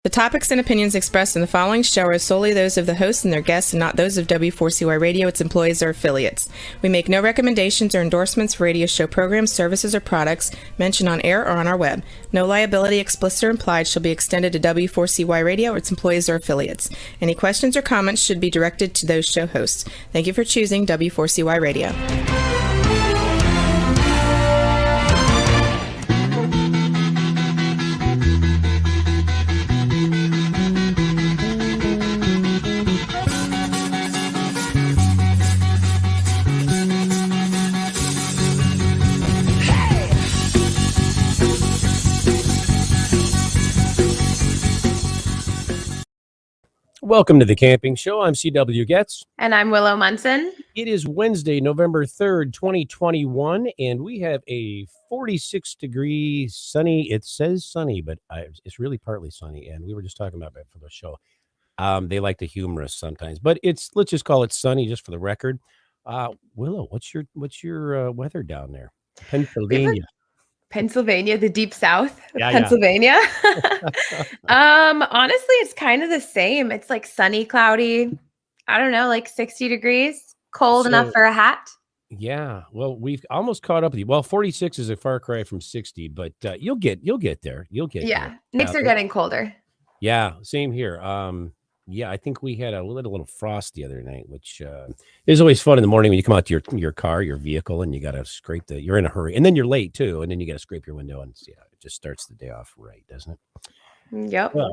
The topics and opinions expressed in the following show are solely those of the hosts and their guests and not those of W4CY Radio, its employees, or affiliates. We make no recommendations or endorsements for radio show programs, services, or products mentioned on air or on our web. No liability, explicit or implied, shall be extended to W4CY Radio or its employees or affiliates. Any questions or comments should be directed to those show hosts. Thank you for choosing W4CY Radio. Welcome to the Camping Show. I'm CW Getz. And I'm Willow Munson. It is Wednesday, November 3rd, 2021, and we have a 46-degree sunny. It says sunny, but it's really partly sunny, and we were just talking about that for the show. They like to humor us sometimes, but let's just call it sunny just for the record. Willow, what's your weather down there? Pennsylvania, the deep south of Yeah. Pennsylvania. Honestly, it's kind of the same. It's like sunny, cloudy. I don't know, like 60 degrees, cold enough for a hat. Yeah. Well, we've almost caught up with you. Well, 46 is a far cry from 60, but you'll get there. You'll get there. Nights are getting colder. Yeah, same here. I think we had a little frost the other night, which is always fun in the morning when you come out to your car, your vehicle, and you got to scrape you're in a hurry, and then you're late too, and then you got to scrape your window, and it just starts the day off right, doesn't it? Yep. Well,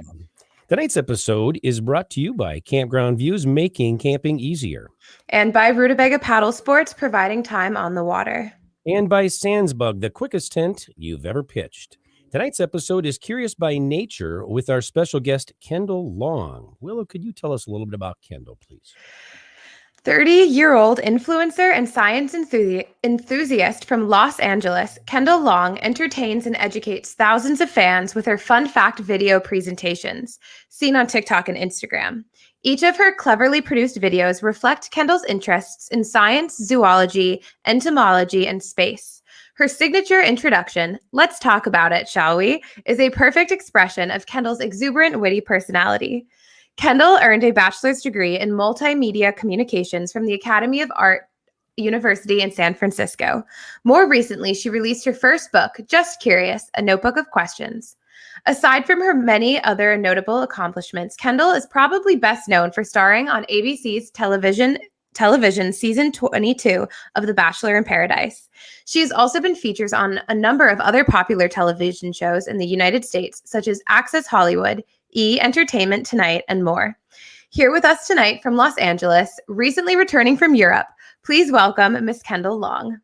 tonight's episode is brought to you by Campground Views, making camping easier, and by Rutabaga Paddle Sports, providing time on the water, and by Sandsbug, the quickest tent you've ever pitched. Tonight's episode is Curious by Nature with our special guest, Kendall Long. Willow, could you tell us a little bit about Kendall, please? 30-year-old influencer and science enthusiast from Los Angeles, Kendall Long entertains and educates thousands of fans with her fun fact video presentations, seen on TikTok and Instagram. Each of her cleverly produced videos reflect Kendall's interests in science, zoology, entomology, and space. Her signature introduction, "Let's talk about it, shall we?" is a perfect expression of Kendall's exuberant, witty personality. Kendall earned a bachelor's degree in multimedia communications from the Academy of Art University in San Francisco. More recently, she released her first book, Just Curious, a notebook of questions. Aside from her many other notable accomplishments, Kendall is probably best known for starring on ABC's television season 22 of The Bachelor in Paradise. She has also been featured on a number of other popular television shows in the United States, such as Access Hollywood, E! Entertainment Tonight, and more. Here with us tonight from Los Angeles, recently returning from Europe, please welcome Miss Kendall Long.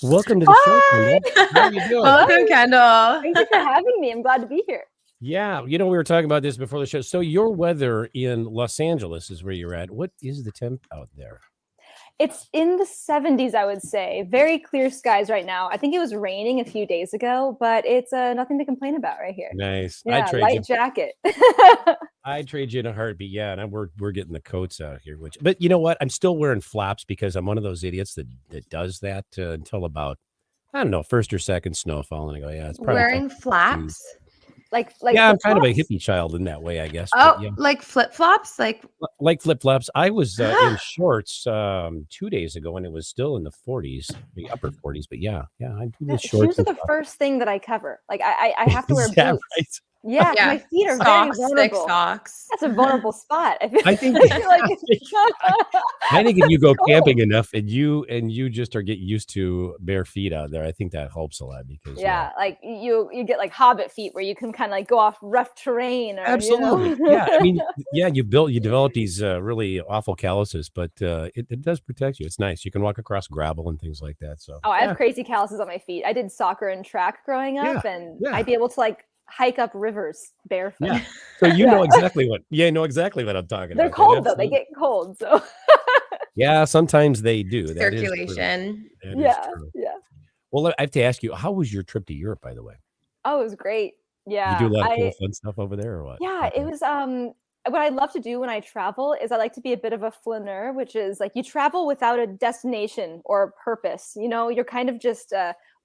Welcome to the show, Kendall. How are you doing? Welcome, Kendall. Thank you for having me. I'm glad to be here. Yeah, we were talking about this before the show. So your weather in Los Angeles is where you're at. What is the temp out there? It's in the 70s, I would say. Very clear skies right now. I think it was raining a few days ago, but it's nothing to complain about right here. Nice. Yeah, light jacket. I'd trade you in a heartbeat. Yeah, and we're getting the coats out here. But you know what? I'm still wearing flaps because I'm one of those idiots that does that until about, I don't know, first or second snowfall, and I go, yeah, it's probably wearing flaps. Like yeah, I'm kind of a hippie child in that way, I guess. Oh, yeah. like flip-flops? Like flip-flops. I was in shorts 2 days ago, and it was still in the 40s, the upper 40s. But yeah, I do the shorts. Shoes are the first thing that I cover. Like I have to wear boots. Right? Yeah, my feet are socks, very vulnerable. thick socks. That's a vulnerable spot. I think if you go camping enough and you just get used to bare feet out there, I think that helps a lot because like you get like hobbit feet where you can kind of like go off rough terrain. Or, absolutely, yeah. I mean, yeah, you develop these really awful calluses, but it does protect you. It's nice. You can walk across gravel and things like that. So I have crazy calluses on my feet. I did soccer and track growing up, and I'd be able to like hike up rivers barefoot. Yeah. So you know exactly what I'm talking They're about. cold though. They get cold. So yeah, sometimes they do. Circulation. That is true. Well, I have to ask you, how was your trip to Europe, by the way? Oh, it was great. Yeah. You do a lot of cool fun stuff over there or what? Yeah, it was what I love to do when I travel is I like to be a bit of a flaneur, which is like you travel without a destination or a purpose. You're kind of just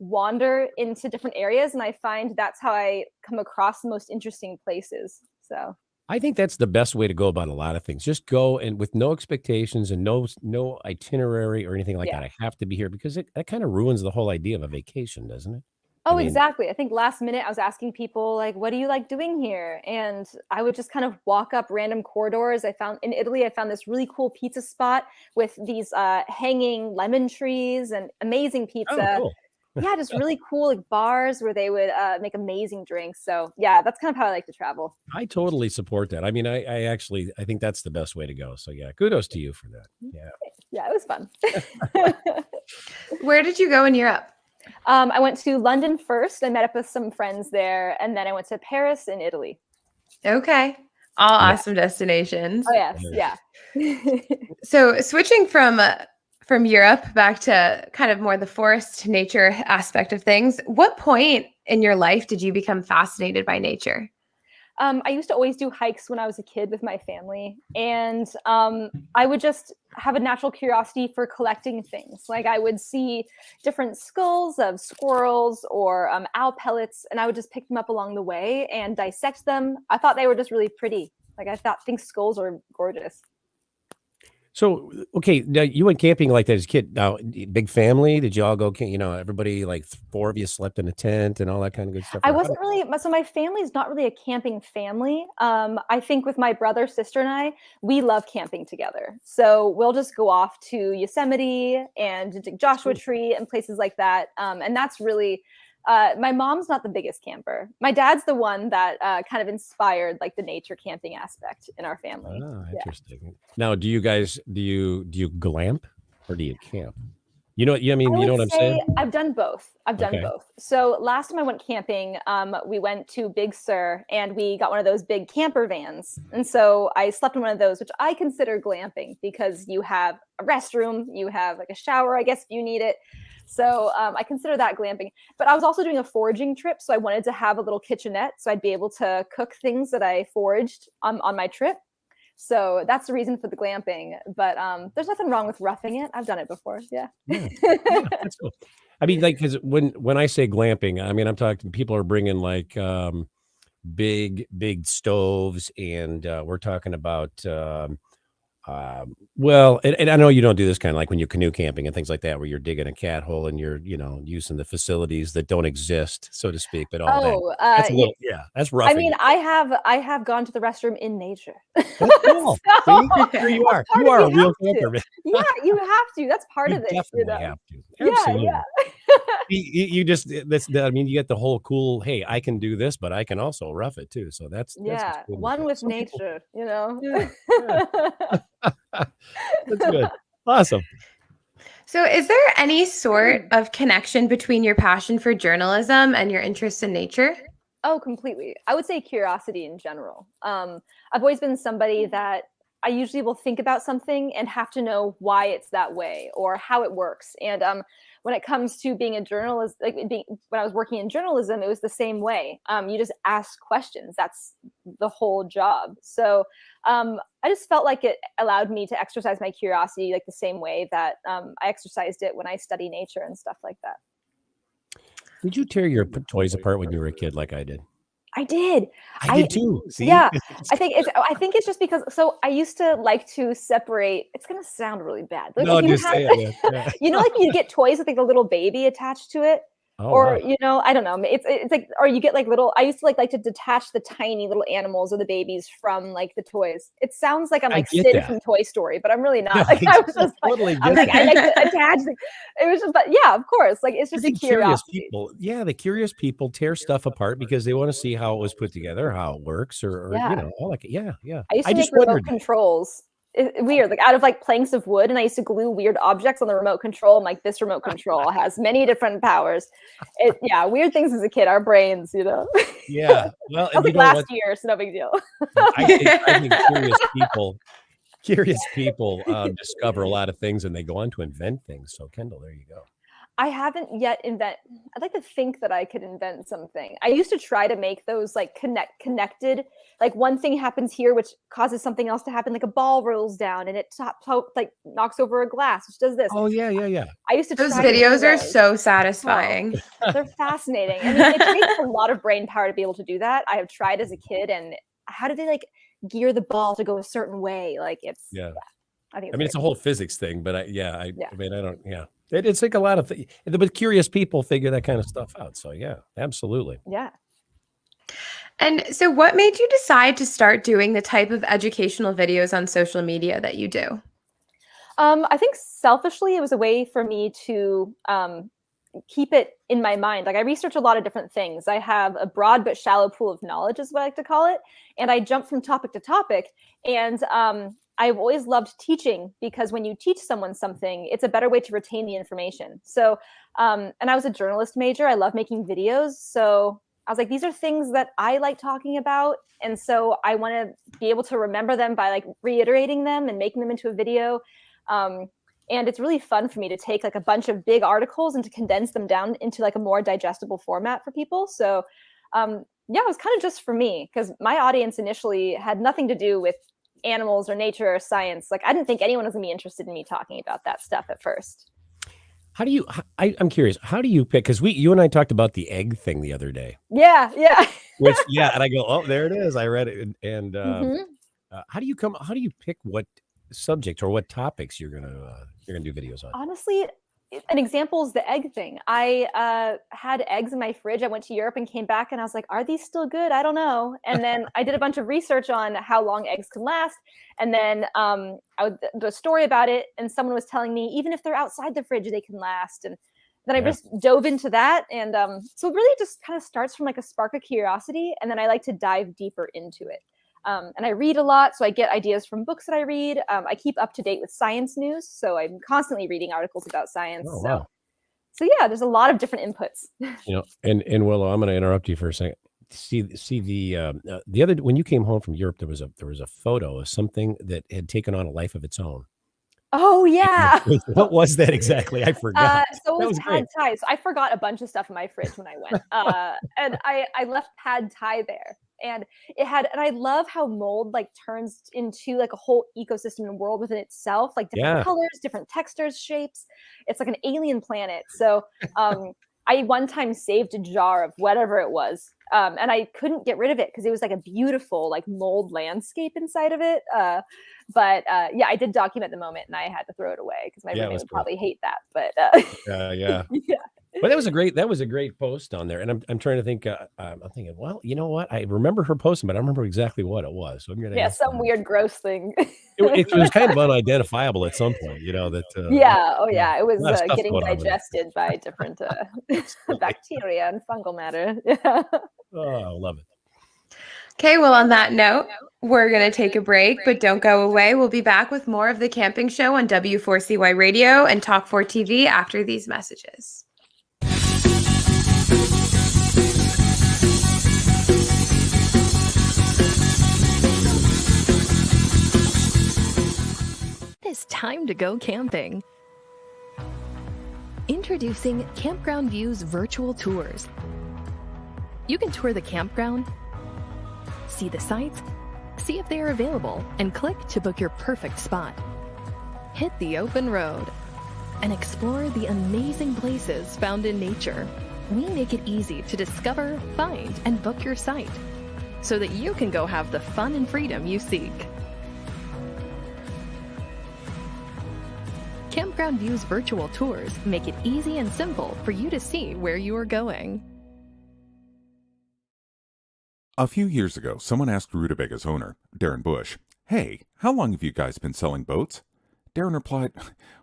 wander into different areas, and I find that's how I come across the most interesting places. So I think that's the best way to go about a lot of things. Just go and with no expectations and no itinerary or anything like yeah. that. I have to be here because that kind of ruins the whole idea of a vacation, doesn't it? I Oh, mean, exactly. I think last minute I was asking people like, "What do you like doing here?" And I would just kind of walk up random corridors. I found in Italy, I found this really cool pizza spot with these hanging lemon trees and amazing oh, pizza. cool. Yeah, just really cool like bars where they would make amazing drinks. So yeah, that's kind of how I like to travel. I totally support that. I mean, I actually I think that's the best way to go. So yeah, kudos to you for that. Yeah. Yeah, it was fun. Where did you go in Europe? I went to London first. I met up with some friends there, and then I went to Paris in Italy. Okay. All Yeah. awesome destinations. Oh yes, yeah. So switching from Europe back to kind of more the forest nature aspect of things, what point in your life did you become fascinated by nature? I used to always do hikes when I was a kid with my family, and I would just have a natural curiosity for collecting things. Like I would see different skulls of squirrels or owl pellets, and I would just pick them up along the way and dissect them. I thought they were just really pretty. Like I think skulls are gorgeous. So okay, now you went camping like that as a kid. Now, big family? Did you all go? Everybody like four of you slept in a tent and all that kind of good stuff. I Or how wasn't really so my family's not really a camping family. I think with my brother, sister, and I, we love camping together. So we'll just go off to Yosemite and Joshua cool. Tree and places like that. And that's really my mom's not the biggest camper. My dad's the one that kind of inspired like the nature camping aspect in our family. Ah, Yeah. interesting. Now, do you guys do you glamp or do you camp? You know, yeah, I mean, I you know would what I'm say saying? I've done both. I've done Okay. both. So last time I went camping, we went to Big Sur and we got one of those big camper vans. And so I slept in one of those, which I consider glamping because you have a restroom, you have like a shower, I guess, if you need it. So I consider that glamping. But I was also doing a foraging trip. So I wanted to have a little kitchenette so I'd be able to cook things that I foraged on my trip. So that's the reason for the glamping. But there's nothing wrong with roughing it. I've done it before. Yeah. Yeah, yeah, that's cool. I mean, like, because when I say glamping, I mean I'm talking people are bringing like big stoves, and we're talking about well, and I know you don't do this kind of like when you're canoe camping and things like that, where you're digging a cat hole and you're using the facilities that don't exist, so to speak. But all that Oh, that's a little that's I roughing mean, it. I have gone to the restroom in nature. That's cool. So, See, here you are. part You of are a you real have to. camper, man. Yeah, you have to. That's part You of it, definitely have to. Yeah, Absolutely. yeah. You just I mean, you get the whole cool. Hey, I can do this, but I can also rough it too. So that's what's Yeah, cool about one that. with Some people, nature, yeah, that's good. Awesome. So, is there any sort of connection between your passion for journalism and your interest in nature? Oh, completely. I would say curiosity in general. I've always been somebody that I usually will think about something and have to know why it's that way or how it works. And when it comes to being a journalist, when I was working in journalism, it was the same way. You just ask questions. That's the whole job. So I just felt like it allowed me to exercise my curiosity like the same way that I exercised it when I study nature and stuff like that. Did you tear your toys apart when you were a kid, like I did? I did. I did too. See? Yeah, I think it's just because I used to like to separate. It's gonna sound really bad. Like, No, if you just have, say it. Yeah. you know, like you get toys with like a little baby attached to it, Oh, or wow. I don't know. It's like, or you get like little. I used to like to detach the tiny little animals or the babies from like the toys. It sounds like I'm I like get Sid that. from Toy Story, but I'm really No, not. Like I was just like, totally I was get like, I that. like to attach. It was just, but yeah, of course. Like it's I just a think curious curiosity. people, the curious people tear stuff apart because they want to see how it was put together, how it works, or Yeah. all like yeah. I used I to just make remote wondered. controls. Weird, like out of like planks of wood, and I used to glue weird objects on the remote control. I'm like, this remote control has many different powers. Weird things as a kid, our brains, Yeah. Well, That was and like last year, so no big deal. I think curious people discover a lot of things and they go on to invent things. So Kendall, there you go. I haven't yet I'd like to think that I could invent something. I used to try to make those like connected. Like one thing happens here, which causes something else to happen. Like a ball rolls down and it like knocks over a glass, which does this. Oh yeah. I used to Those try to do videos are those. so satisfying. They're fascinating. I mean, it takes a lot of brain power to be able to do that. I have tried as a kid, and how do they like gear the ball to go a certain way? Like Yeah. I think I mean, it's a great. whole physics thing, but I Yeah. mean, I don't, yeah. It's like a lot of things, but curious people figure that kind of stuff out. So yeah, absolutely. Yeah. And so, what made you decide to start doing the type of educational videos on social media that you do? I think selfishly, it was a way for me to keep it in my mind. Like I research a lot of different things. I have a broad but shallow pool of knowledge, is what I like to call it, and I jump from topic to topic. And I've always loved teaching because when you teach someone something, it's a better way to retain the information. So, and I was a journalist major. I love making videos. So I was like, these are things that I like talking about. And so I want to be able to remember them by like reiterating them and making them into a video. And it's really fun for me to take like a bunch of big articles and to condense them down into like a more digestible format for people. So yeah, it was kind of just for me because my audience initially had nothing to do with animals or nature or science. Like I didn't think anyone was gonna be interested in me talking about that stuff at first. How do you, I'm curious, how do you pick, because you and I talked about the egg thing the other day, Yeah. which, yeah, and I go, oh, there it is. I read it. And Mhm. how do you pick what subject or what topics you're gonna do videos on? Honestly, an example is the egg thing. I had eggs in my fridge. I went to Europe and came back and I was like, are these still good? I don't know. And then I did a bunch of research on how long eggs can last. And then I did a story about it and someone was telling me, even if they're outside the fridge, they can last. And then I Yeah. just dove into that. And so it really just kind of starts from like a spark of curiosity. And then I like to dive deeper into it. And I read a lot, so I get ideas from books that I read. I keep up to date with science news, so I'm constantly reading articles about science. Oh, wow. So yeah, there's a lot of different inputs. And Willow, I'm going to interrupt you for a second. See the other, when you came home from Europe, there was a photo of something that had taken on a life of its own. Oh yeah. What was that exactly? I forgot. So it That was was pad thai. So I forgot a bunch of stuff in my fridge when I went, and I left pad thai there, and and I love how mold like turns into like a whole ecosystem and world within itself, like different Yeah. colors, different textures, shapes. It's like an alien planet. So I one time saved a jar of whatever it was, and I couldn't get rid of it because it was like a beautiful like mold landscape inside of it. But yeah, I did document the moment, and I had to throw it away because my Yeah, it roommate was would cool. probably hate that. But Yeah. yeah. But that was a great post on there. And I'm trying to think, I'm thinking, well, you know what? I remember her posting, but I don't remember exactly what it was. So I'm going to Yeah, some weird gross thing. It was kind of unidentifiable at some point, that. Yeah, oh yeah, it was a lot of stuff getting going on with it. digested by different bacteria and fungal matter. Yeah. Oh, I love it. Okay, well, on that note, we're going to take a break, but don't go away. We'll be back with more of The Camping Show on W4CY Radio and Talk 4 TV after these messages. It's time to go camping. Introducing Campground Views virtual tours. You can tour the campground, see the sites, see if they are available, and click to book your perfect spot. Hit the open road and explore the amazing places found in nature. We make it easy to discover, find, and book your site so that you can go have the fun and freedom you seek. Campground Views virtual tours make it easy and simple for you to see where you are going. A few years ago, someone asked Rutabaga's owner, Darren Bush, "Hey, how long have you guys been selling boats?" Darren replied,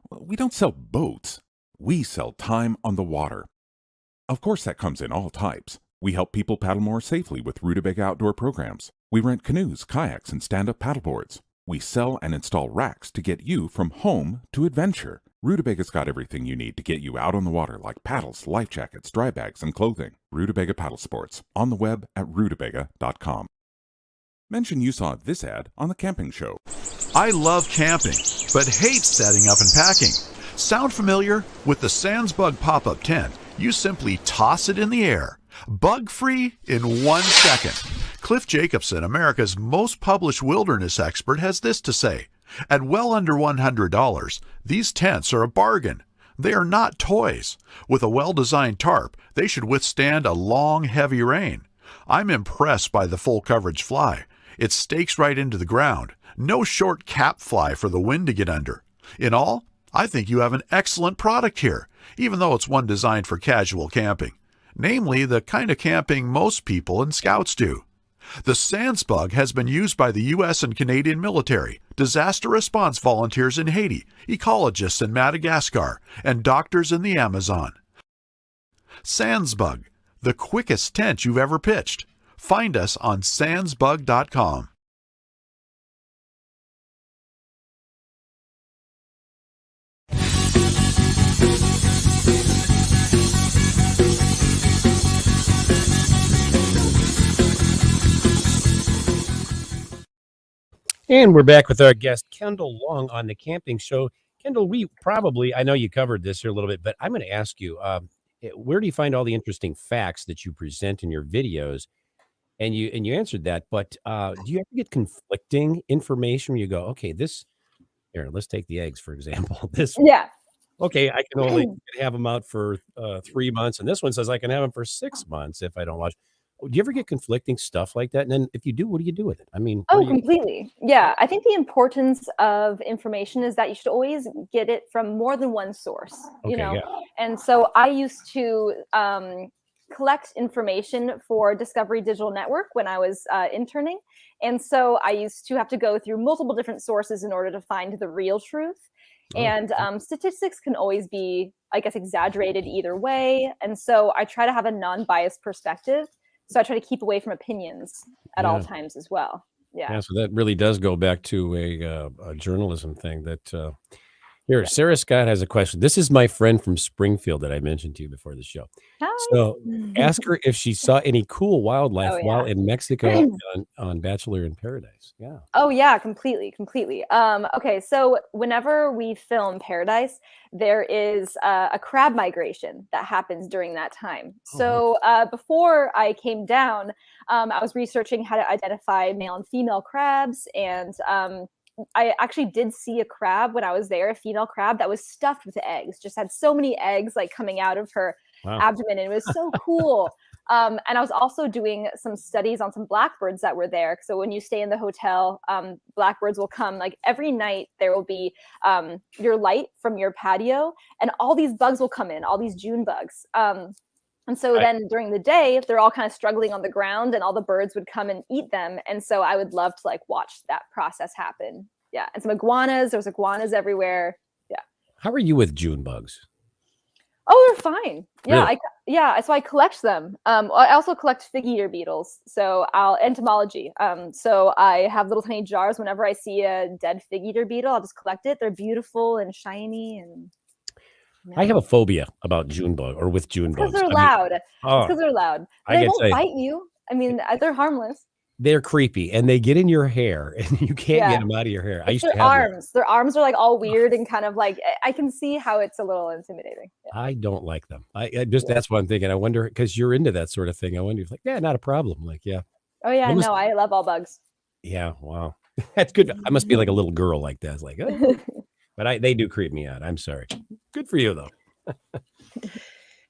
"Well, we don't sell boats. We sell time on the water." Of course, that comes in all types. We help people paddle more safely with Rutabaga outdoor programs. We rent canoes, kayaks, and stand-up paddleboards. We sell and install racks to get you from home to adventure. Rutobaga's got everything you need to get you out on the water, like paddles, life jackets, dry bags, and clothing. Rutabaga Paddle Sports, on the web at rutabaga.com. Mention you saw this ad on The Camping Show. I love camping, but hate setting up and packing. Sound familiar? With the SansBug pop-up tent, you simply toss it in the air. Bug-free in 1 second. Cliff Jacobson, America's most published wilderness expert, has this to say. At well under $100, these tents are a bargain. They are not toys. With a well-designed tarp, they should withstand a long, heavy rain. I'm impressed by the full coverage fly. It stakes right into the ground. No short cap fly for the wind to get under. In all, I think you have an excellent product here, even though it's one designed for casual camping. Namely, the kind of camping most people and scouts do. The SANSBUG has been used by the U.S. and Canadian military, disaster response volunteers in Haiti, ecologists in Madagascar, and doctors in the Amazon. SANSBUG, the quickest tent you've ever pitched. Find us on sansbug.com. And we're back with our guest, Kendall Long, on the Camping Show. Kendall, I know you covered this here a little bit, but I'm going to ask you, where do you find all the interesting facts that you present in your videos? And you answered that, but do you ever get conflicting information where you go, okay, here, let's take the eggs, for example. Yeah. Okay, I can only have them out for 3 months, and this one says I can have them for 6 months if I don't watch. Do you ever get conflicting stuff like that? And then if you do, what do you do with it? I mean, Completely. Yeah. I think the importance of information is that you should always get it from more than one source, Okay, yeah. And so I used to collect information for Discovery Digital Network when I was interning. And so I used to have to go through multiple different sources in order to find the real truth. And statistics can always be, I guess, exaggerated either way. And so I try to have a non-biased perspective. So I try to keep away from opinions at all times as well. Yeah. So that really does go back to a journalism thing that here, Sarah Scott has a question. This is my friend from Springfield that I mentioned to you before the show. Hi. So ask her if she saw any cool wildlife while in Mexico on Bachelor in Paradise. Yeah. Oh yeah, completely. Okay, so whenever we film Paradise, there is a crab migration that happens during that time. So before I came down, I was researching how to identify male and female crabs, and I actually did see a crab when I was there, a female crab that was stuffed with eggs, just had so many eggs like coming out of her abdomen, and it was so cool. And I was also doing some studies on some blackbirds that were there. So when you stay in the hotel, blackbirds will come like every night. There will be your light from your patio, and all these bugs will come in, all these June bugs. And so then during the day, they're all kind of struggling on the ground, and all the birds would come and eat them. And so I would love to like watch that process happen. Yeah. And some iguanas, there's iguanas everywhere. Yeah. How are you with June bugs? Oh, they're fine. Yeah. Really? So I collect them. I also collect fig eater beetles. So entomology. So I have little tiny jars. Whenever I see a dead fig eater beetle, I'll just collect it. They're beautiful and shiny, and I have a phobia about June bug or with June bugs. Because they're loud. Because they're loud. They won't bite you. I mean, they're harmless. They're creepy, and they get in your hair, and you can't get them out of your hair. I used to have arms. Their arms are like all weird and kind of like, I can see how it's a little intimidating. Yeah. I don't like them. I just that's what I'm thinking. I wonder, because you're into that sort of thing. I wonder if not a problem. Like, yeah. Oh yeah, no, I love all bugs. Yeah, wow. That's good. I must be like a little girl like that. It's like, oh. But they do creep me out. I'm sorry. Good for you, though.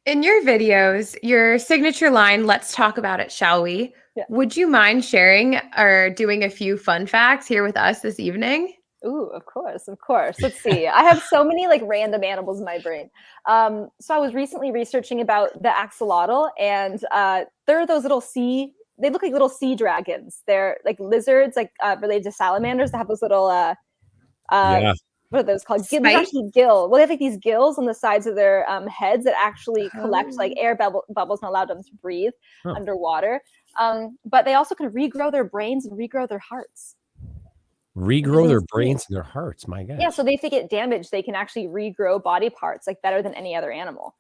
In your videos, your signature line, "Let's talk about it, shall we?" Yeah. Would you mind sharing or doing a few fun facts here with us this evening? Ooh, of course. Let's see. I have so many like random animals in my brain. So I was recently researching about the axolotl, and there are those little they look like little sea dragons. They're like lizards, like related to salamanders, that have those little what are those called? They're actually gill. Well, they have like these gills on the sides of their heads that actually collect like air bubbles and allow them to breathe underwater. But they also can regrow their brains and regrow their hearts. Regrow their brains and their hearts. My God. Yeah. So if they get damaged, they can actually regrow body parts like better than any other animal.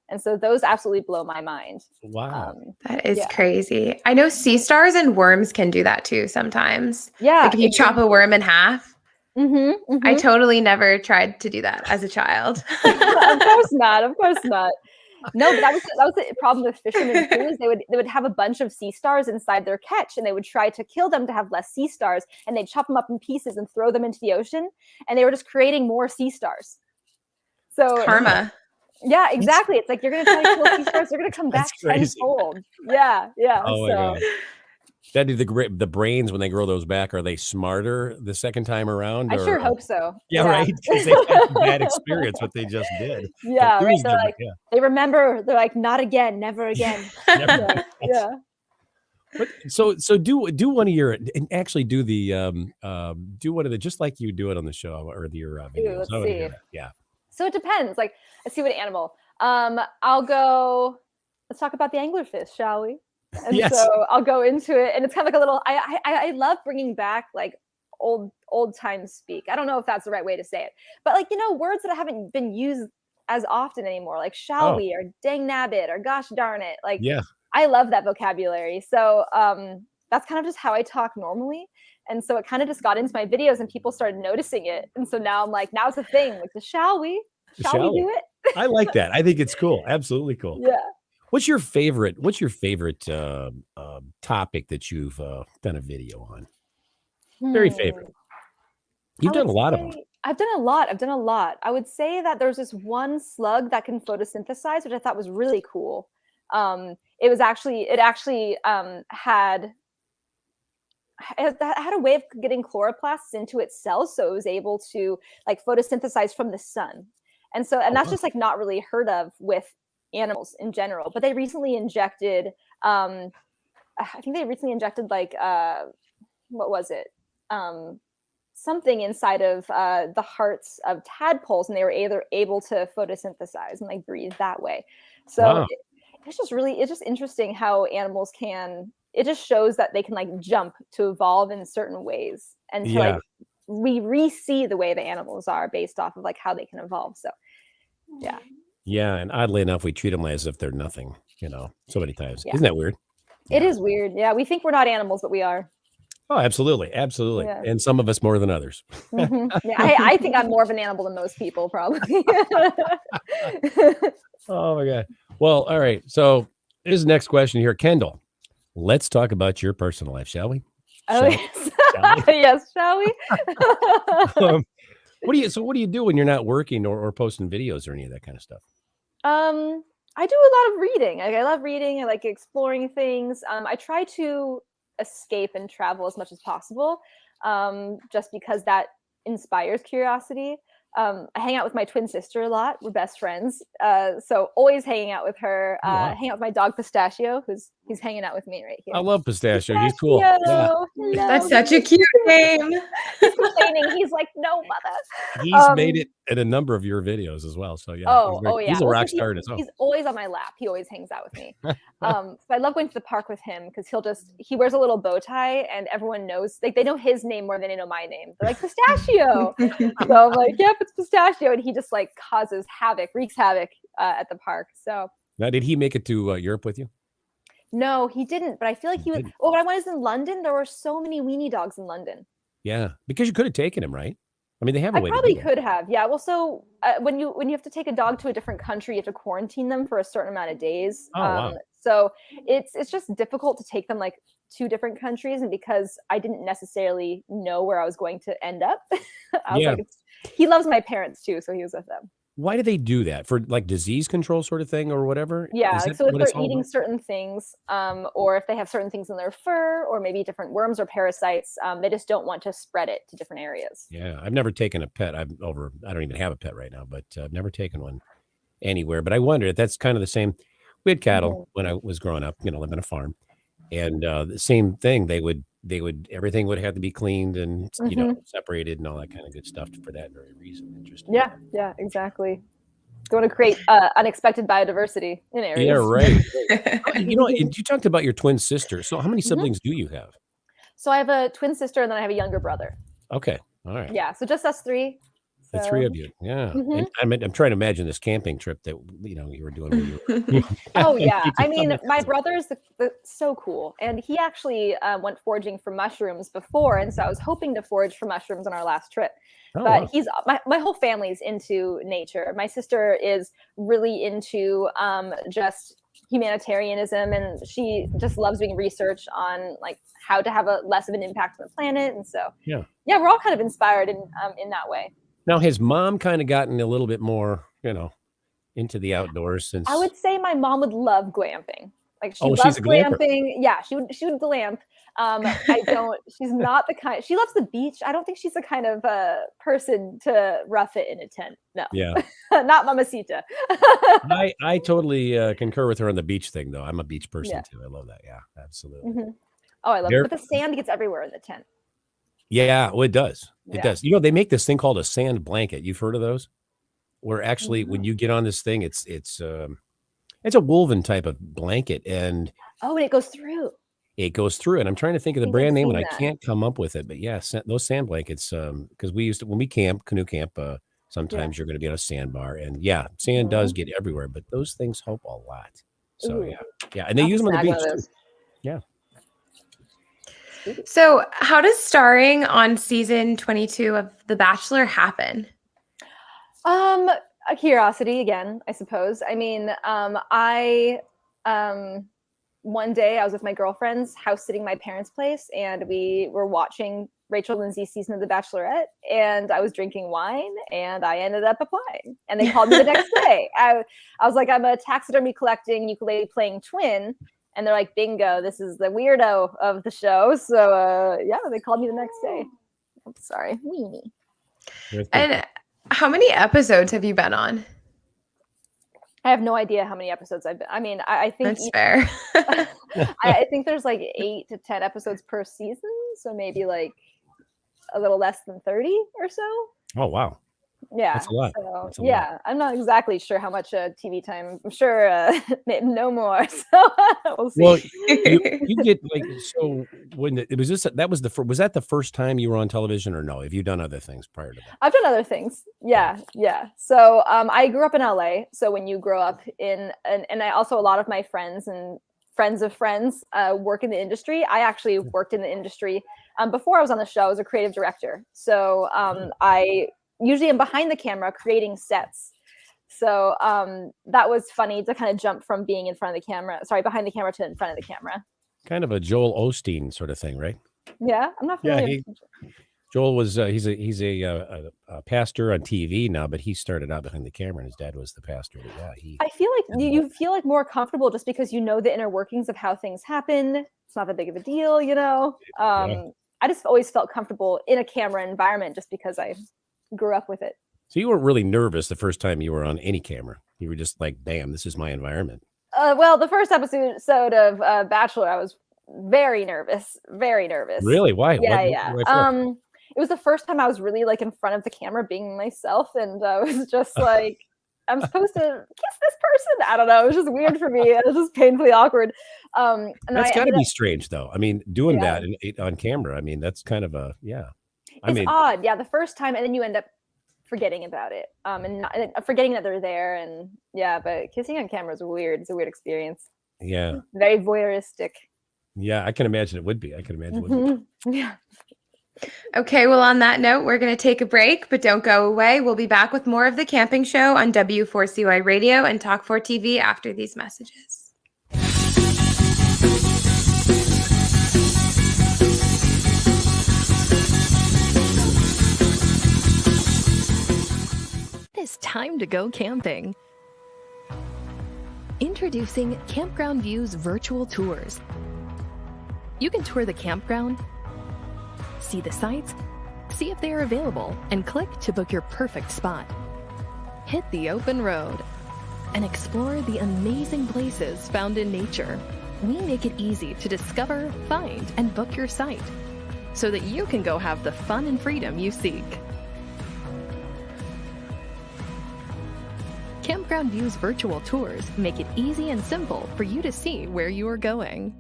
And so those absolutely blow my mind. Wow. That is crazy. I know sea stars and worms can do that too sometimes. Yeah. Like if you chop a worm in half. Mm-hmm. I totally never tried to do that as a child. Of course not. No, but that was the problem with fishermen too, is they would have a bunch of sea stars inside their catch, and they would try to kill them to have less sea stars, and they'd chop them up in pieces and throw them into the ocean, and they were just creating more sea stars. So karma. Yeah, exactly. It's like you're gonna try to kill sea stars, they're gonna come back tenfold. Yeah. Oh my God. That the brains when they grow those back, are they smarter the second time around? I or, sure hope so. Yeah, right. Because they had a bad experience what they just did. Yeah, So right. who's They're the- like, yeah. they remember. They're like, not again, never again. Never- Yeah. But so do one of your and actually do the do one of the just like you do it on the show or your videos. let's I wanna hear see. that. Yeah. So it depends. Like, let's see what animal. I'll go. Let's talk about the anglerfish, shall we? And Yes. so I'll go into it, and it's kind of like a little. I love bringing back like old time speak. I don't know if that's the right way to say it, but like words that haven't been used as often anymore, like shall Oh. we or dang nabbit or gosh darn it. Like Yeah. I love that vocabulary. So that's kind of just how I talk normally. And so it kind of just got into my videos and people started noticing it. And so now I'm like, now it's a thing. Like, shall we? Shall we do it? I like that. I think it's cool. Absolutely cool. Yeah. What's your favorite topic that you've done a video on? Very favorite. You've I done a would lot of them. say- I've done a lot. I would say that there's this one slug that can photosynthesize, which I thought was really cool. It actually had a way of getting chloroplasts into its cells, so it was able to like photosynthesize from the sun. And that's just like not really heard of with animals in general. But they recently injected, I think they recently injected like what was it? Something inside of the hearts of tadpoles, and they were able to photosynthesize and like breathe that way. So Wow. it's just interesting how animals can. It just shows that they can like jump to evolve in certain ways, and to like we re-see the way the animals are based off of like how they can evolve. So yeah. Yeah, and oddly enough, we treat them as if they're nothing. So many times. Yeah. Isn't that weird? It is weird. Yeah, we think we're not animals, but we are. Oh, absolutely, absolutely. Yeah. And some of us more than others. Mhm. Yeah, I think I'm more of an animal than most people, probably. Oh my God. Well, all right. So here's the next question here, Kendall. Let's talk about your personal life, shall we? Oh, Shall yes. Yes, shall we? What do you do when you're not working or posting videos or any of that kind of stuff? I do a lot of reading. I love reading. I like exploring things. I try to escape and travel as much as possible, just because that inspires curiosity. I hang out with my twin sister a lot. We're best friends. So always hanging out with her. Wow. Hang out with my dog Pistachio, he's hanging out with me right here. I love Pistachio. He's cool. Yeah. Hello. That's such a cute name. He's complaining. He's like, no, mother. He's made it in a number of your videos as well. So yeah. Oh, yeah. He's a Well, rock so star as well. He's always on my lap. He always hangs out with me. So I love going to the park with him because he wears a little bow tie and everyone knows, like they know his name more than they know my name. They're like, Pistachio. So I'm like, yep, it's Pistachio. And he just like wreaks havoc at the park. So Now, did he make it to Europe with you? no, he didn't. But I feel like he was. didn't. Well, when I was in London, there were so many weenie dogs in London. Yeah, because you could have taken him, right? I mean, they have a I way probably to do could have. Yeah. Well, so when you have to take a dog to a different country, you have to quarantine them for a certain amount of days. Oh, wow. So it's just difficult to take them like to different countries, and because I didn't necessarily know where I was going to end up, I was Yeah. like, he loves my parents too, so he was with them. Why do they do that? For like disease control sort of thing or whatever? Yeah. Is Like, that so if what it's they're all eating about? certain things, or if they have certain things in their fur, or maybe different worms or parasites, they just don't want to spread it to different areas. Yeah, I've never taken a pet. I don't even have a pet right now, but I've never taken one anywhere. But I wondered if that's kind of the same. We had cattle when I was growing up, living on a farm, and the same thing. They would everything would have to be cleaned and separated and all that kind of good stuff for that very reason. Interesting. Yeah. Yeah. Exactly. Going to create unexpected biodiversity in areas. Yeah, right. You talked about your twin sister. So how many siblings do you have? So I have a twin sister and then I have a younger brother. Okay. All right. Yeah. So just us three. The So- three of you. Yeah. Mhm. And I'm trying to imagine this camping trip that you were doing. When you were, Oh yeah. You I can mean, come my back. brother is so cool. And he actually went foraging for mushrooms before. And so I was hoping to forage for mushrooms on our last trip. Oh, But wow. he's my whole family's into nature. My sister is really into just humanitarianism, and she just loves doing research on like how to have a less of an impact on the planet. And so Yeah. we're all kind of inspired in that way. Now, has mom kind of gotten a little bit more, into the outdoors since? I would say my mom would love glamping. Like she Oh, loves she's a glamper. glamping. Yeah, she would glamp. I don't. She's not the kind. She loves the beach. I don't think she's the kind of person to rough it in a tent. No. Yeah. Not Mamacita. I totally concur with her on the beach thing, though. I'm a beach person Yeah. too. I love that. Yeah, absolutely. Mhm. Oh, I love There- it. But the sand gets everywhere in the tent. Yeah, well, it does. It Yeah. does. You know, they make this thing called a sand blanket. You've heard of those? Where actually, when you get on this thing, it's a woven type of blanket, and Oh, and it goes through. it goes through it. I'm trying to think of the think I've brand name, seen and I that. can't come up with it. But yeah, those sand blankets. Because we used to when we canoe camp. Sometimes you're going to be on a sandbar, and yeah, sand does get everywhere. But those things help a lot. So Ooh. yeah, and they I'll use them on the snag one beach of too. those. Yeah. So, how does starring on season 22 of The Bachelor happen? A curiosity again, I suppose. I mean, one day I was with my girlfriends house sitting my parents' place, and we were watching Rachel Lindsay's season of The Bachelorette, and I was drinking wine, and I ended up applying. And they called me the next day. I was like, I'm a taxidermy collecting, ukulele playing twin. And they're like, bingo, this is the weirdo of the show. So yeah, they called me the next day. I'm sorry. Weenie. And how many episodes have you been on? I have no idea how many episodes I've been. I mean, I think That's fair. I think there's like 8 to 10 episodes per season. So maybe like a little less than 30 or so. Oh wow. Yeah. That's a lot. So, That's a yeah. lot. I'm not exactly sure how much TV time. I'm sure no more. So we'll see. Well, you get like so when it was was that the first time you were on television or no? Have you done other things prior to that? I've done other things. Yeah. So I grew up in LA. So when you grow up in, and I also, a lot of my friends and friends of friends work in the industry. I actually worked in the industry before I was on the show. I was a creative director. So I usually am behind the camera creating sets. So that was funny to kind of jump from being behind the camera to in front of the camera. Kind of a Joel Osteen sort of thing, right? Yeah, I'm not familiar. Joel was he's a pastor on TV now, but he started out behind the camera, and his dad was the pastor. But yeah, I feel like you feel like more comfortable just because you know the inner workings of how things happen. It's not that big of a deal, you know. I just always felt comfortable in a camera environment just because I grew up with it. So you weren't really nervous the first time you were on any camera. You were just like, "Bam, this is my environment." Well, the first episode of Bachelor, I was very nervous. Really? Why? Yeah. Why It was the first time I was really like in front of the camera being myself, and I was just like, I'm supposed to kiss this person. I don't know. It was just weird for me. It was just painfully awkward. And that's got to be strange, though. I mean, doing that on camera. I mean, that's kind of a It's odd. Yeah, the first time, and then you end up forgetting about it, and forgetting that they're there, and yeah. But kissing on camera is weird. It's a weird experience. Yeah. Very voyeuristic. Yeah, I can imagine it would be. Yeah. Okay, well, on that note, we're going to take a break, but don't go away. We'll be back with more of The Camping Show on W4CY Radio and Talk 4 TV after these messages. It's time to go camping. Introducing Campground Views virtual tours. You can tour the campground, see the sights, see if they are available, and click to book your perfect spot. Hit the open road and explore the amazing places found in nature. We make it easy to discover, find, and book your site so that you can go have the fun and freedom you seek. Campground Views virtual tours make it easy and simple for you to see where you are going.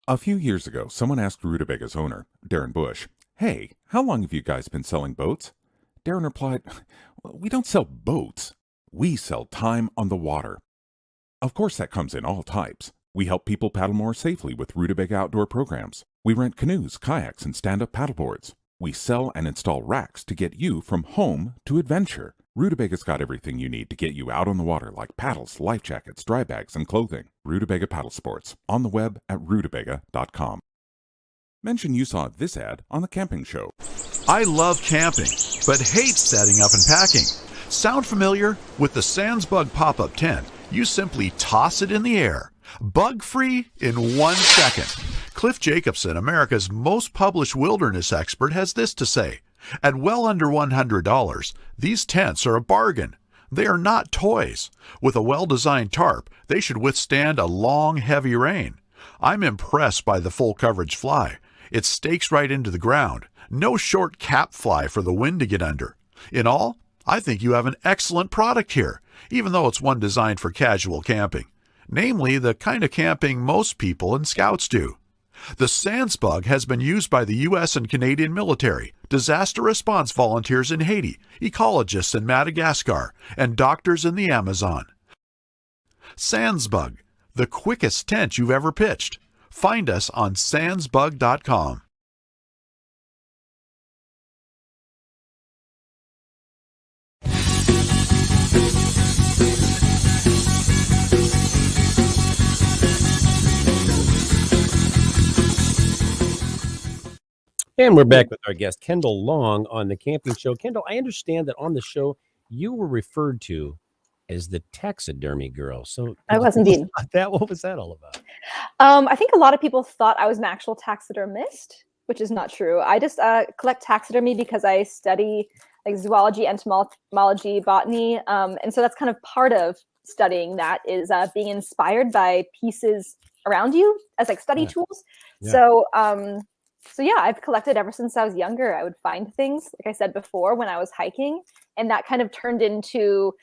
A few years ago, someone asked Rutabaga's owner, Darren Bush, "Hey, how long have you guys been selling boats?" Darren replied, "We don't sell boats. We sell time on the water." Of course, that comes in all types. We help people paddle more safely with Rutabaga outdoor programs. We rent canoes, kayaks, and stand-up paddleboards. We sell and install racks to get you from home to adventure. Rootabaga's got everything you need to get you out on the water, like paddles, life jackets, dry bags, and clothing. Rutabaga Paddle Sports, on the web at rutabaga.com. Mention you saw this ad on The Camping Show. I love camping, but hate setting up and packing. Sound familiar? With the Sandsbug pop-up tent, you simply toss it in the air. Bug-free in 1 second. Cliff Jacobson, America's most published wilderness expert, has this to say. At well under $100, these tents are a bargain. They are not toys. With a well-designed tarp, they should withstand a long, heavy rain. I'm impressed by the full coverage fly. It stakes right into the ground. No short cap fly for the wind to get under. In all, I think you have an excellent product here, even though it's one designed for casual camping. Namely, the kind of camping most people and scouts do. The SansBug has been used by the U.S. and Canadian military, disaster response volunteers in Haiti, ecologists in Madagascar, and doctors in the Amazon. SansBug, the quickest tent you've ever pitched. Find us on sansbug.com. And we're back with our guest, Kendall Long, on the Camping Show. Kendall, I understand that on the show, you were referred to as the taxidermy girl. So I was indeed. What was that all about? I think a lot of people thought I was an actual taxidermist, which is not true. I just collect taxidermy because I study like zoology, entomology, botany, and so that's kind of part of studying that is being inspired by pieces around you as like study tools. Yeah. So yeah, I've collected ever since I was younger. I would find things, like I said before, when I was hiking, and that kind of turned into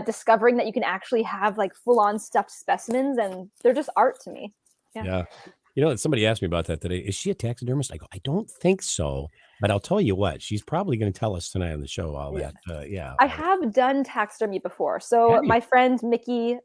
discovering that you can actually have like full-on stuffed specimens, and they're just art to me. Yeah. You know, somebody asked me about that today. Is she a taxidermist? I go, I don't think so, but I'll tell you what, she's probably going to tell us tonight on the show all that. I have done taxidermy before. So my friend Mickey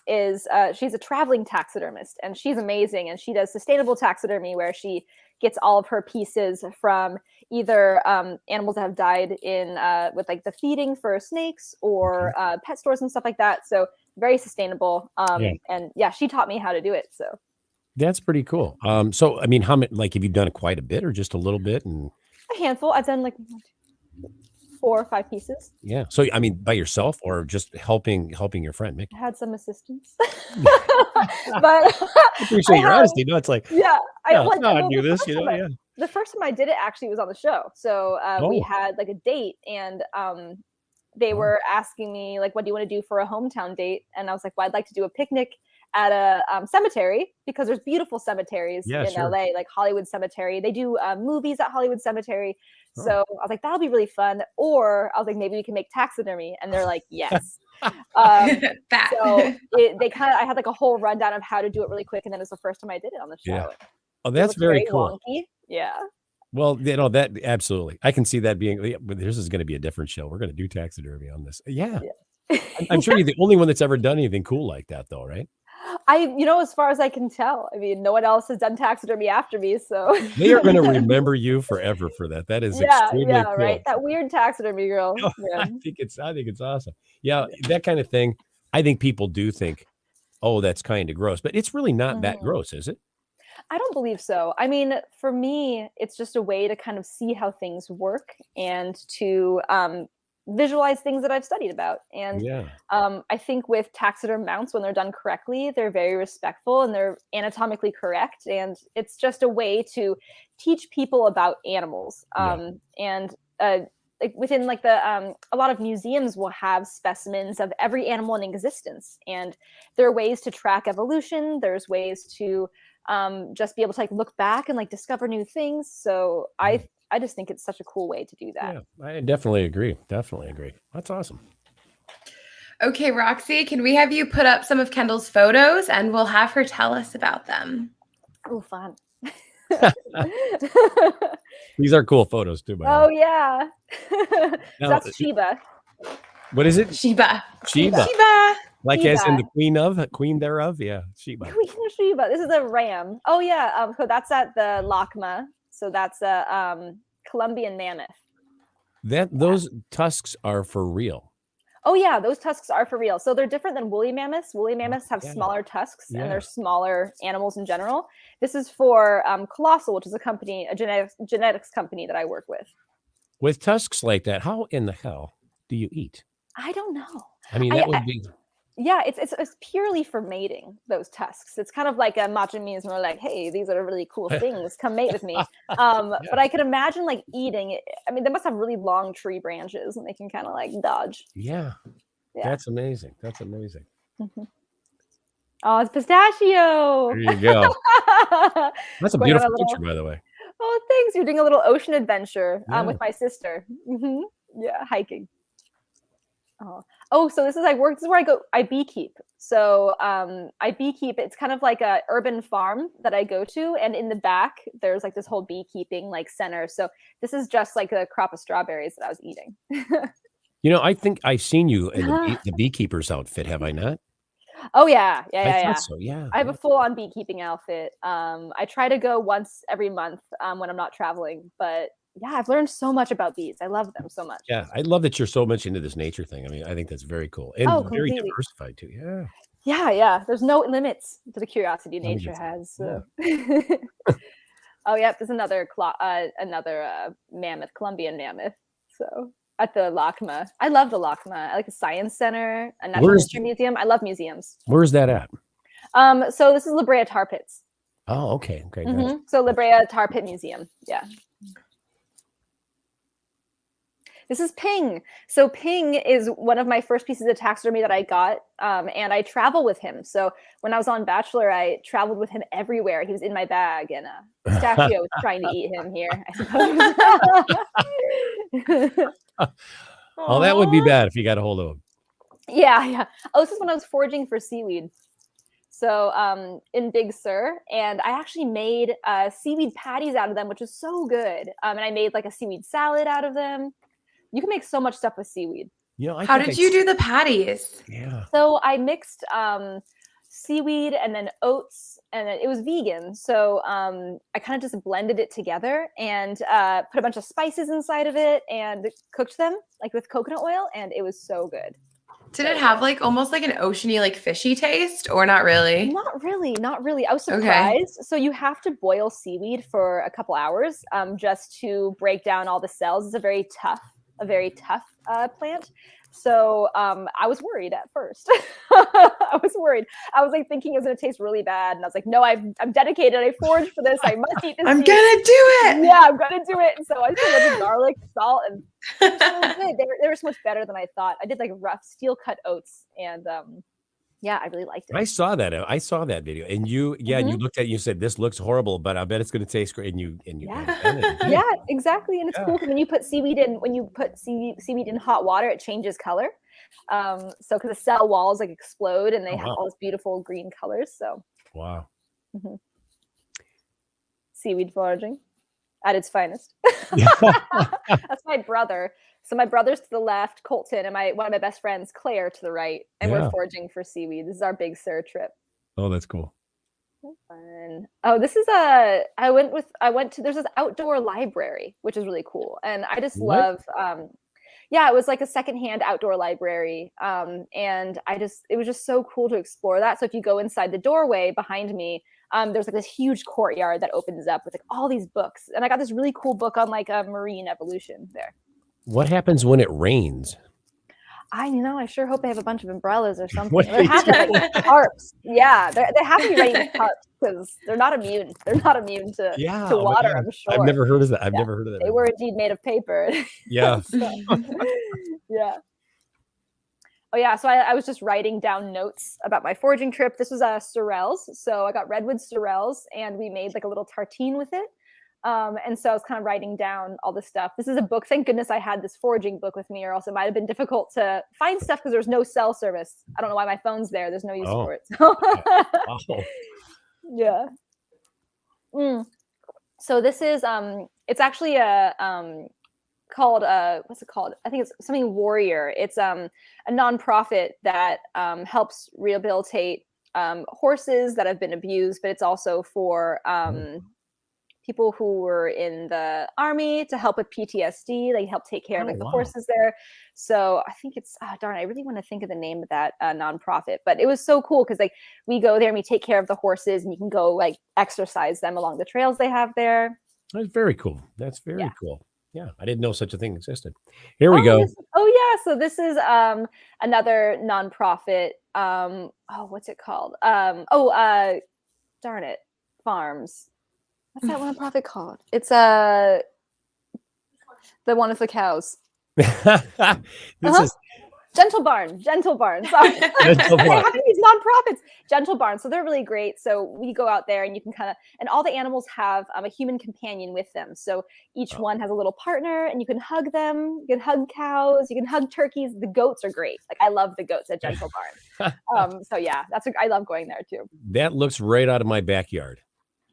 she's a traveling taxidermist, and she's amazing, and she does sustainable taxidermy where she gets all of her pieces from either animals that have died in with like the feeding for snakes or pet stores and stuff like that. So very sustainable. And yeah, she taught me how to do it. So that's pretty cool. So I mean, how many, like, have you done it quite a bit or just a little bit? And a handful. I've done like 4 or 5 pieces. Yeah. So I mean, by yourself or just helping your friend Mickey? I had some assistance. But I appreciate your honesty. No, it's like, I do this, you know. The first time I did it actually was on the show. So we had like a date, and they were asking me like, what do you want to do for a hometown date? And I was like, well, I'd like to do a picnic at a cemetery, because there's beautiful cemeteries in LA, like Hollywood Cemetery. They do movies at Hollywood Cemetery. So I was like, that'll be really fun. Or I was like, maybe we can make taxidermy. And they're like, yes. So I had like a whole rundown of how to do it really quick. And then it was the first time I did it on the show. Yeah. Oh, that's very cool. Wonky. Yeah. Well, you know, that absolutely. I can see that being, but this is going to be a different show. We're going to do taxidermy on this. Yeah. I'm sure you're the only one that's ever done anything cool like that though, right? As far as I can tell, I mean, no one else has done taxidermy after me, so they are going to remember you forever for that. That is extremely cool. Right. That weird taxidermy girl. Oh, yeah. I think it's awesome. Yeah, that kind of thing. I think people do think, oh, that's kind of gross, but it's really not that gross, is it? I don't believe so. I mean, for me, it's just a way to kind of see how things work and to visualize things that I've studied about. And I think with taxiderm mounts, when they're done correctly, they're very respectful and they're anatomically correct. And it's just a way to teach people about animals. And like within like a lot of museums will have specimens of every animal in existence. And there are ways to track evolution. There's ways to just be able to like look back and like discover new things. So I just think it's such a cool way to do that. Yeah, I definitely agree. That's awesome. Okay, Roxy, can we have you put up some of Kendall's photos and we'll have her tell us about them? Oh, fun. These are cool photos too, by the way. Yeah. That's Sheba. What is it? Sheba. Like Sheba. As in the queen thereof? Yeah, Sheba. Queen Sheba. This is a ram. Oh yeah. So that's at the LACMA. So that's a Colombian mammoth. Those tusks are for real. Oh yeah, those tusks are for real. So they're different than woolly mammoths. Woolly mammoths have smaller tusks, and they're smaller animals in general. This is for Colossal, which is a genetics company that I work with. With tusks like that, how in the hell do you eat? I don't know. I mean, that would be. Yeah, it's purely for mating, those tusks. It's kind of like a Majami is more like, hey, these are really cool things. Come mate with me. But I could imagine like eating it. I mean, they must have really long tree branches and they can kind of like dodge. Yeah. Yeah. That's amazing. That's amazing. Mhm. Oh, it's pistachio. There you go. That's a Going on beautiful a little- picture, by the way. Oh, thanks. You're doing a little ocean adventure Yeah. with my sister. Yeah, hiking. Oh, so this is this is where I beekeep. So I beekeep. It's kind of like a urban farm that I go to, and in the back there's like this whole beekeeping like center. So this is just like a crop of strawberries that I was eating. I think I've seen you in the beekeeper's outfit, have I not? Oh yeah, I yeah. thought so, yeah. I have a full-on beekeeping outfit. I try to go once every month when I'm not traveling, but yeah, I've learned so much about bees. I love them so much. Yeah, I love that you're so much into this nature thing. I mean, I think that's very cool and very Completely. diversified too. Yeah. Yeah. There's no limits to the curiosity No, nature it's- has. So. Oh, yeah. There's another mammoth, Colombian mammoth. So at the LACMA, I love the LACMA. I like the Science Center, a Natural Where's- History Museum. I love museums. Where's that at? So this is La Brea Tar Pits. Oh, okay. Okay. gotcha. Mhm. So La Brea Tar Pit Museum. Yeah. This is Ping. So Ping is one of my first pieces of taxidermy that I got, and I travel with him. So when I was on Bachelor, I traveled with him everywhere. He was in my bag, and Pistachio was trying to eat him here, I suppose. Oh, that would be bad if you got a hold of him. Yeah. Oh, this is when I was foraging for seaweed. So in Big Sur, and I actually made seaweed patties out of them, which was so good. And I made like a seaweed salad out of them. You can make so much stuff with seaweed. How did you do the patties? Yeah. So I mixed seaweed and then oats, and it was vegan. So I kind of just blended it together and put a bunch of spices inside of it and cooked them like with coconut oil, and it was so good. Did it have like almost like an oceany, like fishy taste, or not really? Not really. I was Okay. surprised. So you have to boil seaweed for a couple hours just to break down all the cells. It's a very tough plant. So I was worried at first. I was worried. I was like thinking it was going to taste really bad. And I was like, no, I'm dedicated. I foraged for this. I must eat this. I'm seed. gonna do it. Yeah, I'm going to do it. And so I put garlic, salt, and it was so good. They were so much better than I thought. I did like rough steel cut oats. And yeah, I really liked it. I saw that. I saw that video, and you looked at it, you said, "This looks horrible, but I bet it's going to taste great." And you Yeah. Yeah, exactly. And it's cool because when you put seaweed in hot water, it changes color. So because the cell walls like explode and they have all this beautiful green colors. So Wow. Seaweed foraging at its finest. That's my brother. So my brother's to the left, Colton, and one of my best friends, Claire, to the right, and we're foraging for seaweed. This is our Big Sur trip. Oh, that's cool. Fun. Oh, this is there's this outdoor library, which is really cool. And I just love, it was like a secondhand outdoor library. And it was just so cool to explore that. So if you go inside the doorway behind me, there's like this huge courtyard that opens up with like all these books. And I got this really cool book on like marine evolution there. What happens when it rains? I sure hope they have a bunch of umbrellas or something. What They have to have like tarps. Yeah, they have to be ready with tarps because they're not immune. They're not immune to water. yeah. I'm sure. I've never heard of that. I've never heard of that. They were indeed made of paper. Yeah. Yeah. Oh yeah. So I was just writing down notes about my foraging trip. This was sorrels. So I got redwood sorrels, and we made like a little tartine with it. And so I was kind of writing down all this stuff. This is a book. Thank goodness I had this foraging book with me, or else it might have been difficult to find stuff because there's no cell service. I don't know why my phone's there. There's no use for it. So. Wow. Yeah. So this is it's actually a called what's it called? I think it's something Warrior. It's a nonprofit that helps rehabilitate horses that have been abused, but it's also for people who were in the army to help with PTSD. They help take care of like the horses there. So I think it's darn, I really want to think of the name of that nonprofit, but it was so cool because like we go there and we take care of the horses, and you can go like exercise them along the trails they have there. That's very cool. That's very cool. Yeah, I didn't know such a thing existed. Here we go. So this is another nonprofit what's it called? Darn it, Farms. What's that nonprofit called? It's the one with the cows. This is Gentle Barn. Sorry. Gentle They Barn. have these nonprofits, Gentle Barn. So they're really great. So we go out there and you can and all the animals have a human companion with them. So each one has a little partner and you can hug them. You can hug cows. You can hug turkeys. The goats are great. Like I love the goats at Gentle Barn. So yeah, I love going there too. That looks right out of my backyard.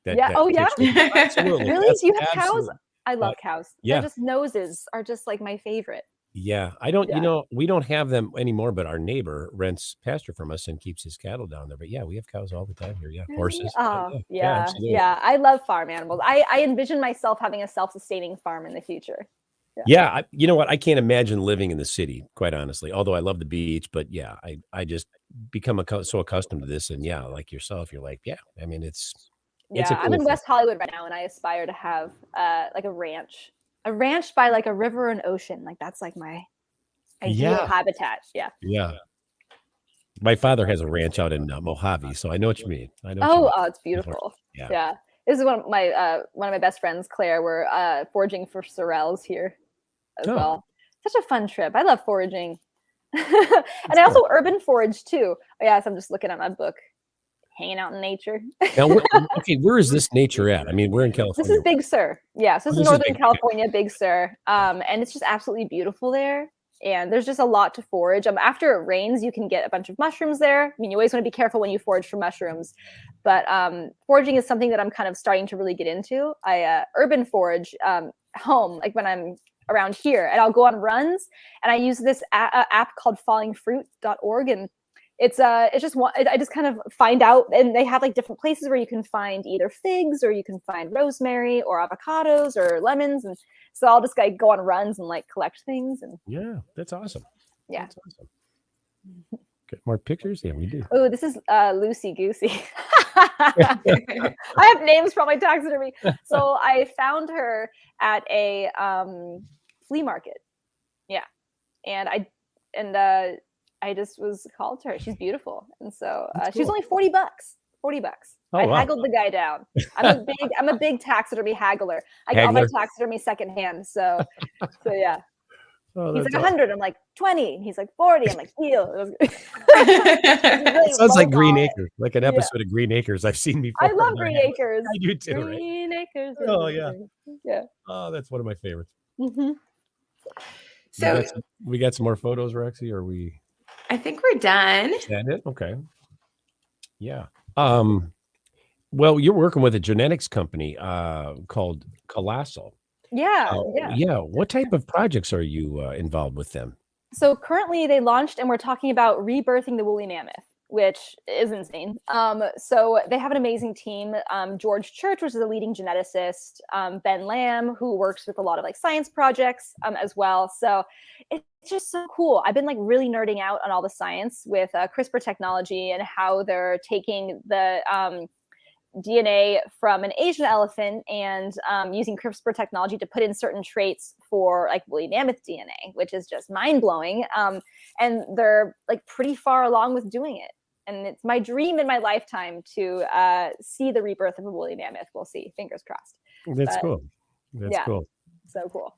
Yeah. Oh, yeah? picture. Absolutely. Really? That's Do you have cows? absolute- I love cows. yeah. They're just noses are just like my favorite. Yeah, I don't. Yeah. We don't have them anymore. But our neighbor rents pasture from us and keeps his cattle down there. But yeah, we have cows all the time here. Yeah, Really? horses. Oh, Yeah, absolutely. yeah. I love farm animals. I envision myself having a self-sustaining farm in the future. Yeah, you know what? I can't imagine living in the city, quite honestly. Although I love the beach, but yeah, I just become so accustomed to this. And yeah, like yourself, you're like, yeah. I mean, it's a Yeah, I'm cool in thing. West Hollywood right now, and I aspire to have like a ranch by like a river and ocean. Like that's like my ideal Yeah. habitat. Yeah. Yeah. My father has a ranch out in Mojave, so I know what you mean. I know. what you mean. It's beautiful. Yeah. Yeah. This is one of my best friends, Claire. We're foraging for sorrels here as Oh. well. Such a fun trip. I love foraging. And I also urban forage too. Oh, yes, I'm just looking at my book. Hanging out in nature. Now, where is this nature at? I mean, we're in This California. is Big Sur. Yeah, so this Oh, is this is Northern Big- California, Big Sur. And it's just absolutely beautiful there. And there's just a lot to forage. After it rains, you can get a bunch of mushrooms there. I mean, you always want to be careful when you forage for mushrooms. But foraging is something that I'm kind of starting to really get into. I urban forage home, like when I'm around here, and I'll go on runs. And I use this app called fallingfruit.org. And it's just I just kind of find out, and they have like different places where you can find either figs or you can find rosemary or avocados or lemons, and so I'll just like go on runs and like collect things. And Yeah, that's awesome. Yeah. That's awesome. Get more pictures? Yeah, we do. oh, this is Lucy Goosey. I have names for all my taxidermy. So I found her at a flea market. Yeah, and I just was called to her. She's beautiful, and so she was cool. only $40. $40. Oh, I wow. haggled the guy down. I'm a big taxidermy haggler. I get all my Haggler. taxidermy secondhand. So yeah. Oh, He's that's like awesome. 100. I'm like 20. And he's like 40. I'm like, deal. It sounds like Green Acres. Acres, like an episode of Green Acres I've seen before. I love in my Green head. Acres. I do too, right? Green Acres. Oh, yeah. Yeah. Oh, that's one of my favorites. hmm So We got some more photos, Roxy, or we I think we're done. is that it? Okay. Yeah. Well, you're working with a genetics company called Colossal. Yeah. Yeah. What type of projects are you involved with them? So currently they launched and we're talking about rebirthing the woolly mammoth, which is insane. So they have an amazing team. George Church, which is a leading geneticist, Ben Lamb, who works with a lot of like science projects as well. So it's just so cool. I've been like really nerding out on all the science with CRISPR technology and how they're taking the DNA from an Asian elephant and using CRISPR technology to put in certain traits for like woolly mammoth DNA, which is just mind blowing. And they're like pretty far along with doing it. And it's my dream in my lifetime to see the rebirth of a woolly mammoth. We'll see. Fingers crossed. That's But, cool. That's yeah. cool. So cool.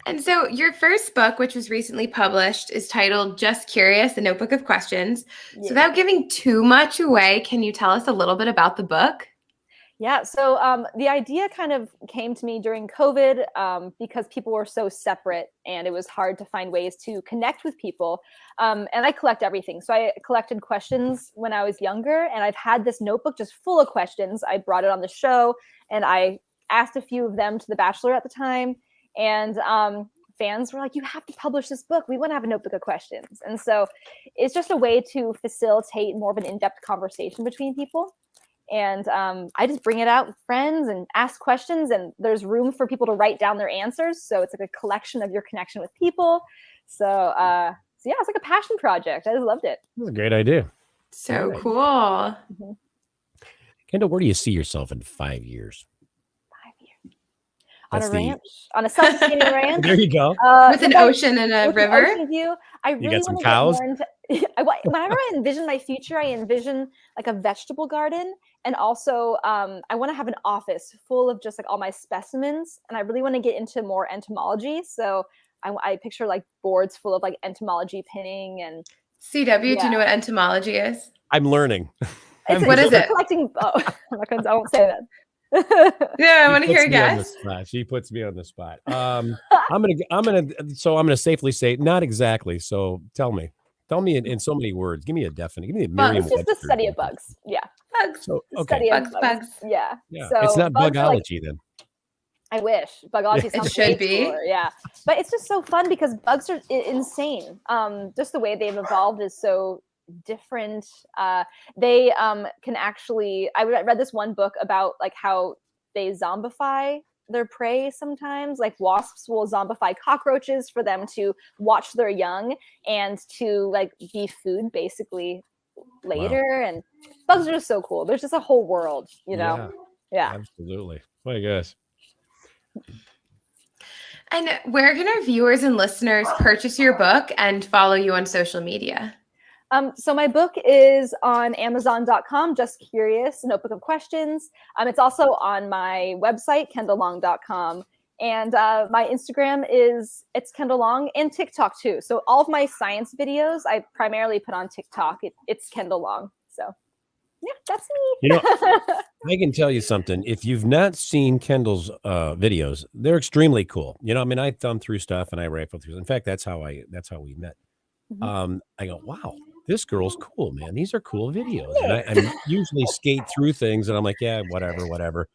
And so your first book, which was recently published, is titled Just Curious, a Notebook of Questions. So Yeah. without giving too much away, can you tell us a little bit about the book? Yeah, so the idea kind of came to me during COVID because people were so separate and it was hard to find ways to connect with people. And I collect everything. So I collected questions when I was younger, and I've had this notebook just full of questions. I brought it on the show and I asked a few of them to The Bachelor at the time. And fans were like, you have to publish this book. We want to have a notebook of questions. And so it's just a way to facilitate more of an in-depth conversation between people. And I just bring it out with friends and ask questions, and there's room for people to write down their answers. So it's like a collection of your connection with people. So yeah, it's like a passion project. I just loved it. That's a great idea. So Right. cool. Kendall, where do you see yourself in 5 years? 5 years. On That's a ranch, on a self-sustaining ranch. There you go. With an but ocean and a with an river. ocean view. I really got some want to cows? get more into. Whenever I envision my future, I envision like a vegetable garden, and also I want to have an office full of just like all my specimens. And I really want to get into more entomology. So I picture like boards full of like entomology pinning and. CW, do you Yeah. know what entomology is? I'm learning. What is it? Collecting. Oh, I won't say that. Yeah, I She want to hear a puts me on the guess. spot. She puts me on the spot. I'm gonna safely say not exactly. So tell me in so many words. Give me a definite. Give me a Merriam. It's just the study of bugs. Yeah. Bugs. So The okay, study of Bugs. Yeah. yeah, So it's not bugs are, like, bugology then. I wish bugology sounds should way be. cooler, yeah, but it's just so fun because bugs are insane. Just the way they've evolved is so different. They can actually. I read this one book about like how they zombify their prey sometimes. Like wasps will zombify cockroaches for them to watch their young and to like be food basically later. And bugs are just so cool. There's just a whole world, you know. Yeah. Absolutely. My gosh. And where can our viewers and listeners purchase your book and follow you on social media? So my book is on Amazon.com, Just Curious, Notebook of Questions. It's also on my website, KendallLong.com. And my Instagram it's Kendall Long, and TikTok too. So all of my science videos, I primarily put on TikTok. It's Kendall Long. So yeah, that's me. You know, I can tell you something. If you've not seen Kendall's videos, they're extremely cool. You know, I mean, I thumb through stuff and I rifle through. In fact, that's how we met. I go, wow, this girl's cool, man. These are cool videos. And I usually skate through things and I'm like, yeah, whatever.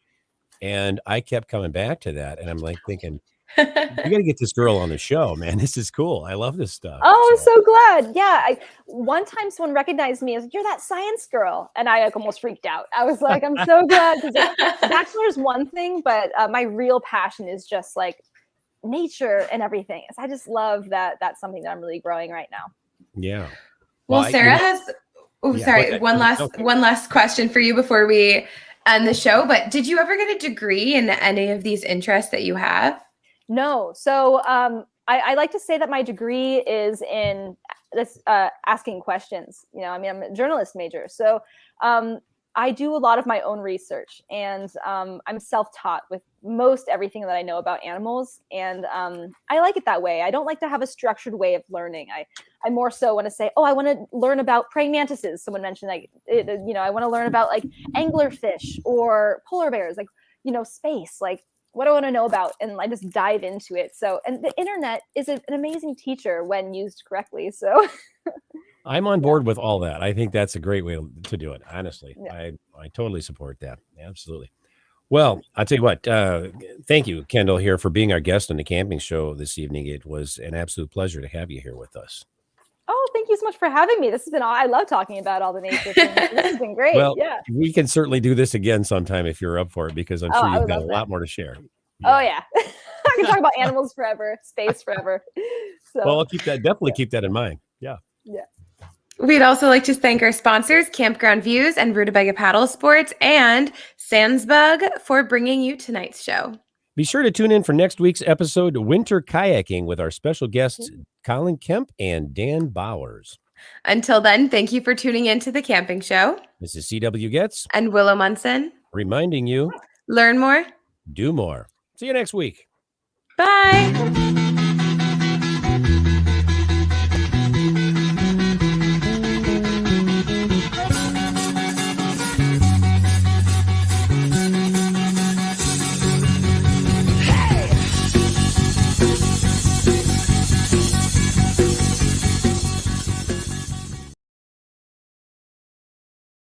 And I kept coming back to that. And I'm like thinking, you got to get this girl on the show, man. This is cool. I love this stuff. Oh, I'm so glad. Yeah. One time someone recognized me as, you're that science girl. And I like almost freaked out. I was like, I'm so glad. Because Bachelor is one thing, but my real passion is just like nature and everything. So I just love that. That's something that I'm really growing right now. Yeah. Well, Sarah has. Oh, Yeah, sorry. okay. One Okay. last question for you before we end the show. But did you ever get a degree in any of these interests that you have? No. So I like to say that my degree is in this asking questions. You know, I mean, I'm a journalist major. So I do a lot of my own research, and I'm self-taught with most everything that I know about animals. And I like it that way. I don't like to have a structured way of learning. I more so want to say, oh, I want to learn about praying mantises. Someone mentioned like, I want to learn about like anglerfish or polar bears, like, space, like, what do I want to know about? And I just dive into it. So, and the internet is an amazing teacher when used correctly. So I'm on board with all that. I think that's a great way to do it. Honestly, Yeah. I totally support that. Absolutely. Well, I'll tell you what, thank you, Kendall, here for being our guest on the camping show this evening. It was an absolute pleasure to have you here with us. oh, thank you so much for having me. This has been, I love talking about all the nature things. This has been great. Well, Yeah. we can certainly do this again sometime if you're up for it, because I'm Oh, sure I you've would got a love lot that. more to share. Oh yeah. I can talk about animals forever, space forever. So Well, I'll definitely keep that in mind. Yeah. yeah. We'd also like to thank our sponsors, Campground Views and Rutabaga Paddle Sports, and Sandsbug for bringing you tonight's show. Be sure to tune in for next week's episode, Winter Kayaking, with our special guests, Colin Kemp and Dan Bowers. Until then, thank you for tuning in to The Camping Show. This is CW Getz And Willow Munson. reminding you, Learn more. do more. See you next week. Bye.